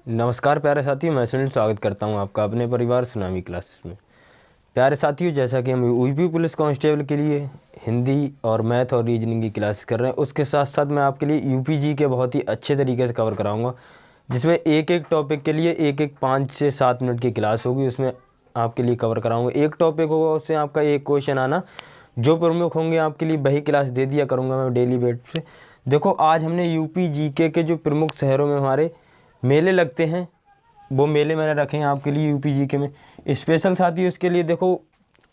नमस्कार प्यारे साथियों, मैं सुनील स्वागत करता हूं आपका अपने परिवार सुनामी क्लासेस में। प्यारे साथियों, जैसा कि हम यूपी पुलिस कांस्टेबल के लिए हिंदी और मैथ और रीजनिंग की क्लासेस कर रहे हैं, उसके साथ साथ मैं आपके लिए यूपी जी के बहुत ही अच्छे तरीके से कवर कराऊंगा, जिसमें एक एक टॉपिक के लिए एक एक 5 से 7 मिनट की क्लास होगी। उसमें आपके लिए कवर कराऊँगा, एक टॉपिक होगा उससे आपका एक क्वेश्चन आना, जो प्रमुख होंगे आपके लिए वही क्लास दे दिया करूँगा मैं डेली बेस पे। देखो, आज हमने यूपी जीके के जो प्रमुख शहरों में हमारे मेले लगते हैं, वो मेले मैंने रखे हैं आपके लिए यूपी जीके में स्पेशल। साथी उसके लिए देखो,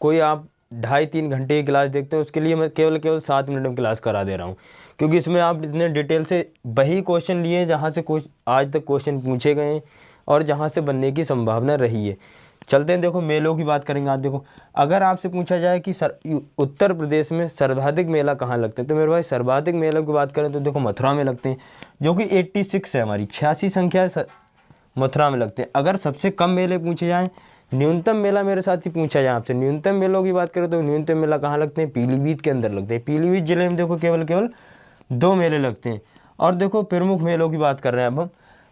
कोई आप 2.5-3 घंटे की क्लास देखते हैं, उसके लिए मैं केवल 7 मिनट में क्लास करा दे रहा हूँ, क्योंकि इसमें आप इतने डिटेल से वही क्वेश्चन लिए जहाँ से आज तक क्वेश्चन पूछे गए हैं और जहाँ से बनने की संभावना रही है। चलते हैं, देखो मेलों की बात करेंगे आज। देखो, अगर आपसे पूछा जाए कि उत्तर प्रदेश में सर्वाधिक मेला कहाँ लगते हैं, तो मेरे भाई सर्वाधिक मेलों की बात करें तो देखो मथुरा में लगते हैं, जो कि 86 है, हमारी 86 संख्या है, मथुरा में लगते हैं। अगर सबसे कम मेले पूछे जाएं, न्यूनतम मेला मेरे साथ ही पूछा जाए आपसे, न्यूनतम मेलों की बात करें तो न्यूनतम मेला कहाँ लगते हैं, पीलीभीत के अंदर लगते हैं। पीलीभीत जिले में देखो केवल 2 मेले लगते हैं। और देखो प्रमुख मेलों की बात कर रहे हैं अब हम।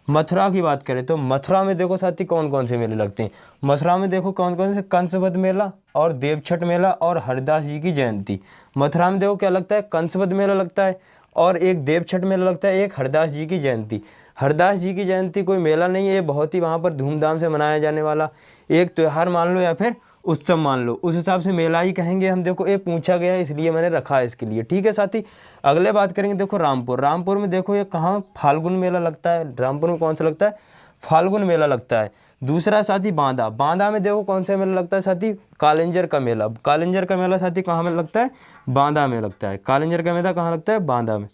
मथुरा की बात करें तो मथुरा में देखो साथी कौन कौन से मेले लगते हैं। मथुरा में देखो कौन कौन से, कंसवध मेला और देवछठ मेला और हरिदास जी की जयंती। मथुरा में देखो क्या लगता है, कंसवध मेला लगता है और एक देवछठ मेला लगता है, एक हरिदास जी की जयंती। हरदास जी की जयंती कोई मेला नहीं है, ये बहुत ही वहाँ पर धूमधाम से मनाया जाने वाला एक त्यौहार मान लो या फिर उत्सव मान लो, उस हिसाब से मेला ही कहेंगे हम। देखो, ये पूछा गया है इसलिए मैंने रखा है इसके लिए, ठीक है साथी। अगले बात करेंगे, देखो रामपुर में देखो ये कहाँ फाल्गुन मेला लगता है। रामपुर में कौन सा लगता है, फाल्गुन मेला लगता है। दूसरा साथी बांदा में देखो कौन सा मेला लगता है साथी, कालिंजर का मेला। कालिंजर का मेला साथी कहाँ में लगता है, बांदा में लगता है। कालिंजर का मेला कहाँ लगता है, बांदा में।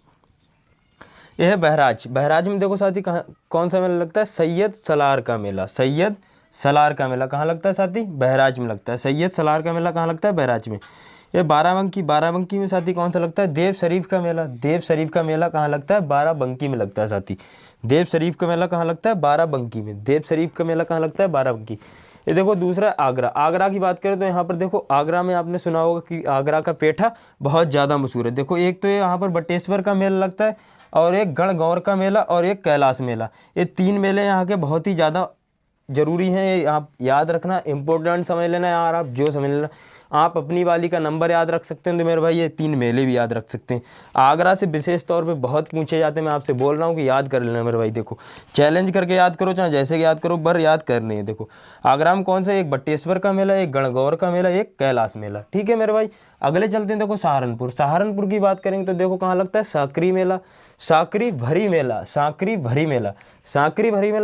यह है बहराज में देखो साथी कौन सा मेला लगता है, सैयद सलार का मेला। सैयद सलार का मेला कहाँ लगता है साथी, बहराज में लगता है। सैयद सलार का मेला कहाँ लगता है, बहराज में। ये बाराबंकी में साथी कौन सा लगता है, देव शरीफ का मेला। देव शरीफ का मेला कहाँ लगता है, बाराबंकी में लगता है साथी। देव शरीफ का मेला कहाँ लगता है, बाराबंकी में। देव शरीफ का मेला कहाँ लगता है, बाराबंकी। ये देखो दूसरा आगरा की बात करें तो यहाँ पर देखो, आगरा में आपने सुना होगा कि आगरा का पेठा बहुत ज़्यादा मशहूर है। देखो, एक तो यहाँ पर बटेश्वर का मेला लगता है और एक गणगौर का मेला और एक कैलाश मेला। ये 3 मेले यहाँ के बहुत ही ज़्यादा ज़रूरी हैं, ये आप याद रखना, इंपॉर्टेंट समझ लेना यार, आप जो समझ लेना। आप अपनी वाली का नंबर याद रख सकते हैं तो मेरे भाई ये 3 मेले भी याद रख सकते हैं। आगरा से विशेष तौर पे बहुत पूछे जाते हैं, मैं आपसे बोल रहा हूँ कि याद कर लेना मेरे भाई। देखो, चैलेंज करके याद करो, चाहे जैसे कि याद करो, पर याद करनी है। देखो, आगरा में कौन सा, एक बटेश्वर का मेला, एक गणगौर का मेला, एक कैलाश मेला, ठीक है मेरे भाई। अगले चलते हैं, देखो सहारनपुर की बात करेंगे तो देखो कहाँ लगता है, साकरी मेला। साकरी भरी मेला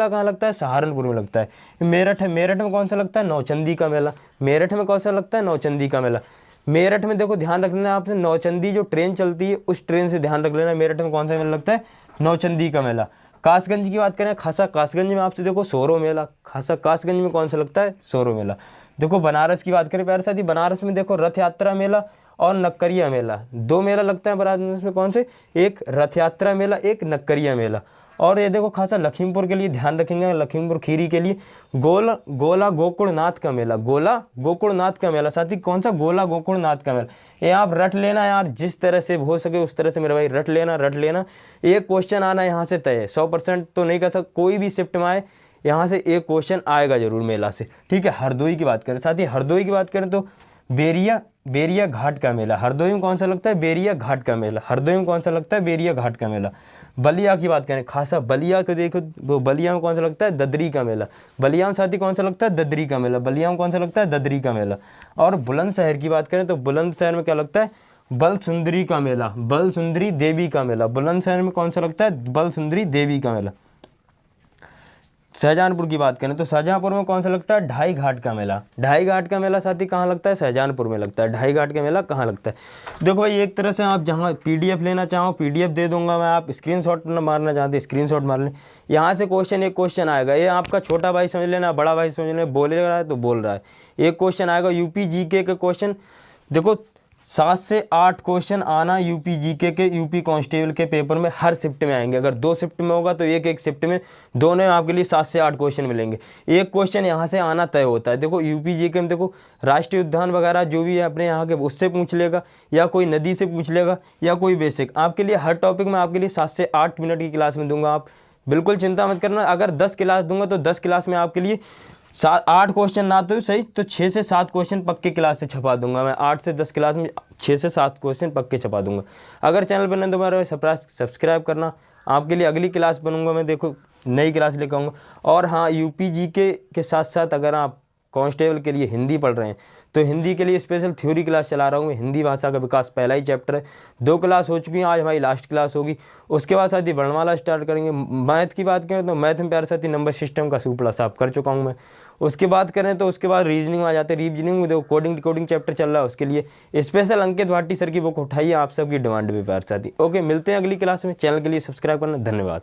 कहाँ लगता है, सहारनपुर में लगता है। मेरठ में कौन सा लगता है, नौचंदी का मेला। मेरठ में कौन सा लगता है, नौचंदी का मेला। मेरठ में देखो ध्यान रख लेना आपसे, नौचंदी जो ट्रेन चलती है उस ट्रेन से ध्यान रख लेना, मेरठ में कौन सा मेला लगता है, नौचंदी का मेला। कासगंज की बात करें, खासा कासगंज में आपसे देखो सोरो मेला। खासा कासगंज में कौन सा लगता है, सोरो मेला। देखो बनारस की बात करें प्यारे साथी, बनारस में देखो रथ यात्रा मेला और नक्करिया मेला, 2 मेला लगता है बनारस में। कौन से, एक रथ यात्रा मेला, एक नक्करिया मेला। और ये देखो खासा लखीमपुर के लिए ध्यान रखेंगे, लखीमपुर खीरी के लिए गोला गोकुलनाथ का मेला। गोला गोकुलनाथ का मेला साथी कौन सा, गोला गोकुलनाथ का मेला। ये आप रट लेना यार, जिस तरह से हो सके उस तरह से मेरे भाई रट लेना। एक क्वेश्चन आना यहाँ से तय है, 100% तो नहीं कर सकता, कोई भी शिफ्ट में आए यहाँ से एक क्वेश्चन आएगा जरूर मेला से, ठीक है। हरदोई की बात करें साथी, हरदोई की बात करें तो बेरिया घाट का मेला। हरदोई में कौन सा लगता है, बेरिया घाट का मेला। हरदोई में कौन सा लगता है, बेरिया घाट का मेला। बलिया की बात करें, खासा बलिया को देखो, वो बलिया में कौन सा लगता है, ददरी का मेला। बलिया में साथी कौन सा लगता है, ददरी का मेला। बलिया में कौन सा लगता है, ददरी का मेला। और बुलंदशहर की बात करें तो बुलंदशहर में क्या लगता है, बलसुंदरी का मेला, बलसुंदरी देवी का मेला। बुलंदशहर में कौन सा लगता है, बलसुंदरी देवी का मेला। शाहजहांपुर की बात करें तो शाहजहांपुर में कौन सा लगता है, ढाई घाट का मेला। ढाई घाट का मेला साथी कहाँ लगता है, शाहजहांपुर में लगता है। ढाई घाट का मेला कहाँ लगता है। देखो भाई, एक तरह से आप जहाँ PDF लेना चाहो PDF दे दूंगा मैं, आप स्क्रीनशॉट मारना चाहते स्क्रीनशॉट मार लें। यहाँ से एक क्वेश्चन आएगा, ये आपका छोटा भाई समझ लेना, बड़ा भाई समझ लेना, बोल रहा है तो बोल रहा है। एक क्वेश्चन आएगा यूपी जीके के क्वेश्चन। देखो 7 से 8 क्वेश्चन आना यूपी जीके के, यूपी कांस्टेबल के पेपर में हर शिफ्ट में आएंगे। अगर 2 शिफ्ट में होगा तो एक शिफ्ट में दोनों में आपके लिए 7 से 8 क्वेश्चन मिलेंगे। एक क्वेश्चन यहाँ से आना तय होता है। देखो यूपी जीके में देखो राष्ट्रीय उद्यान वगैरह जो भी है अपने यहाँ के, उससे पूछ लेगा या कोई नदी से पूछ लेगा या कोई बेसिक। आपके लिए हर टॉपिक में आपके लिए 7 से 8 मिनट की क्लास में दूंगा, आप बिल्कुल चिंता मत करना। अगर 10 क्लास दूंगा तो 10 क्लास में आपके लिए 8 क्वेश्चन ना तो सही तो 6 से 7 क्वेश्चन पक्के क्लास से छपा दूंगा मैं। 8 से 10 क्लास में 6 से 7 क्वेश्चन पक्के छपा दूंगा। अगर चैनल पर नए दोबारा सब्सक्राइब करना। आपके लिए अगली क्लास बनूंगा मैं, देखो नई क्लास लेकर आऊँगा। और हाँ, यूपी के साथ साथ अगर आप कांस्टेबल के लिए हिंदी पढ़ रहे हैं तो हिंदी के लिए स्पेशल थ्योरी क्लास चला रहा हूँ मैं। हिंदी भाषा का विकास पहला ही चैप्टर है, 2 क्लास हो चुकी हैं, आज हमारी लास्ट क्लास होगी। उसके बाद साथ ही वर्णमाला स्टार्ट करेंगे। मैथ की बात करें तो मैथ में प्यारे साथी नंबर सिस्टम का ++ आप कर चुका हूँ मैं। उसके बाद करें तो उसके बाद रीजनिंग आ जाते हैं। रीजनिंग में देखो कोडिंग डिकोडिंग चैप्टर चल रहा है, उसके लिए स्पेशल अंकित भाटी सर की बुक उठाइए, आप सबकी डिमांड पे प्यारे साथी। ओके, मिलते हैं अगली क्लास में। चैनल के लिए सब्सक्राइब करना, धन्यवाद।